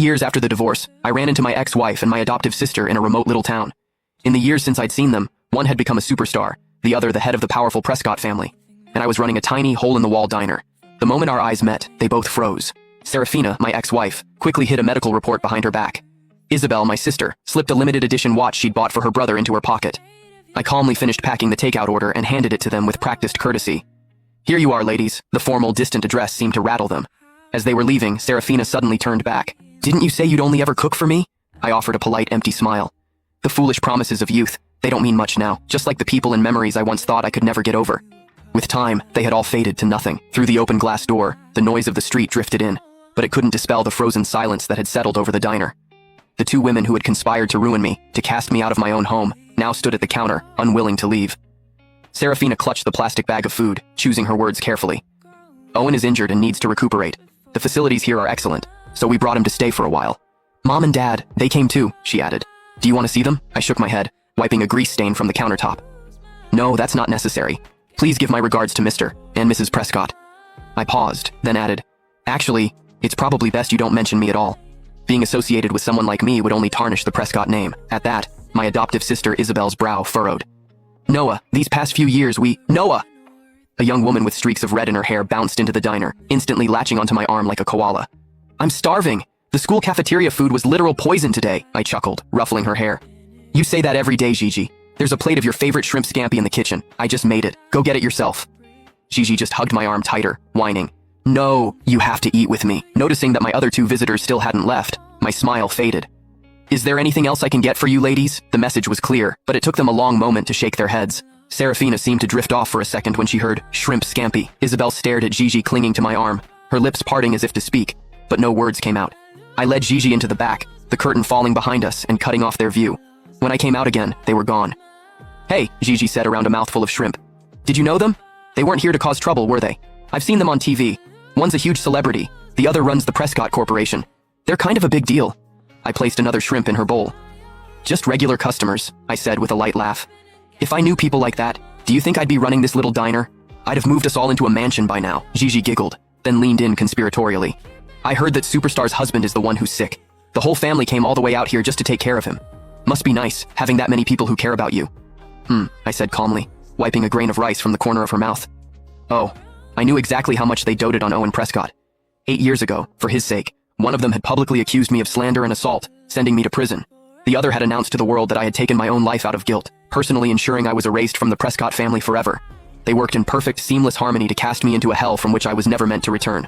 years after the divorce, I ran into my ex-wife and my adoptive sister in a remote little town. In the years since I'd seen them, one had become a superstar, the other the head of the powerful Prescott family, and I was running a tiny, hole-in-the-wall diner. The moment our eyes met, they both froze. Serafina, my ex-wife, quickly hid a medical report behind her back. Isabel, my sister, slipped a limited edition watch she'd bought for her brother into her pocket. I calmly finished packing the takeout order and handed it to them with practiced courtesy. "Here you are, ladies." The formal, distant address seemed to rattle them. As they were leaving, Serafina suddenly turned back. "Didn't you say you'd only ever cook for me?" I offered a polite, empty smile. The foolish promises of youth, they don't mean much now, just like the people and memories I once thought I could never get over. With time, they had all faded to nothing. Through the open glass door, the noise of the street drifted in, but it couldn't dispel the frozen silence that had settled over the diner. The two women who had conspired to ruin me, to cast me out of my own home, now stood at the counter, unwilling to leave. Serafina clutched the plastic bag of food, choosing her words carefully. "Owen is injured and needs to recuperate. The facilities here are excellent, so we brought him to stay for a while. Mom and Dad, they came too," she added. "Do you want to see them?" I shook my head, wiping a grease stain from the countertop. "No, that's not necessary. Please give my regards to Mr. and Mrs. Prescott." I paused, then added, "Actually, it's probably best you don't mention me at all. Being associated with someone like me would only tarnish the Prescott name." At that, my adoptive sister Isabel's brow furrowed. "Noah, these past few years Noah!" A young woman with streaks of red in her hair bounced into the diner, instantly latching onto my arm like a koala. "I'm starving. The school cafeteria food was literal poison today," I chuckled, ruffling her hair. "You say that every day, Gigi. There's a plate of your favorite shrimp scampi in the kitchen. I just made it. Go get it yourself." Gigi just hugged my arm tighter, whining, "No, you have to eat with me." Noticing that my other two visitors still hadn't left, my smile faded. "Is there anything else I can get for you ladies?" The message was clear, but it took them a long moment to shake their heads. Serafina seemed to drift off for a second when she heard shrimp scampi. Isabel stared at Gigi clinging to my arm, her lips parting as if to speak, but no words came out. I led Gigi into the back, the curtain falling behind us and cutting off their view. When I came out again, they were gone. "Hey," Gigi said around a mouthful of shrimp. "Did you know them? They weren't here to cause trouble, were they? I've seen them on TV. One's a huge celebrity, the other runs the Prescott Corporation. They're kind of a big deal." I placed another shrimp in her bowl. "Just regular customers," I said with a light laugh. "If I knew people like that, do you think I'd be running this little diner? I'd have moved us all into a mansion by now." Gigi giggled, then leaned in conspiratorially. "I heard that Superstar's husband is the one who's sick. The whole family came all the way out here just to take care of him. Must be nice, having that many people who care about you." I said calmly, wiping a grain of rice from the corner of her mouth. "Oh, I knew exactly how much they doted on Owen Prescott. 8 years ago, for his sake, one of them had publicly accused me of slander and assault, sending me to prison. The other had announced to the world that I had taken my own life out of guilt, personally ensuring I was erased from the Prescott family forever. They worked in perfect, seamless harmony to cast me into a hell from which I was never meant to return.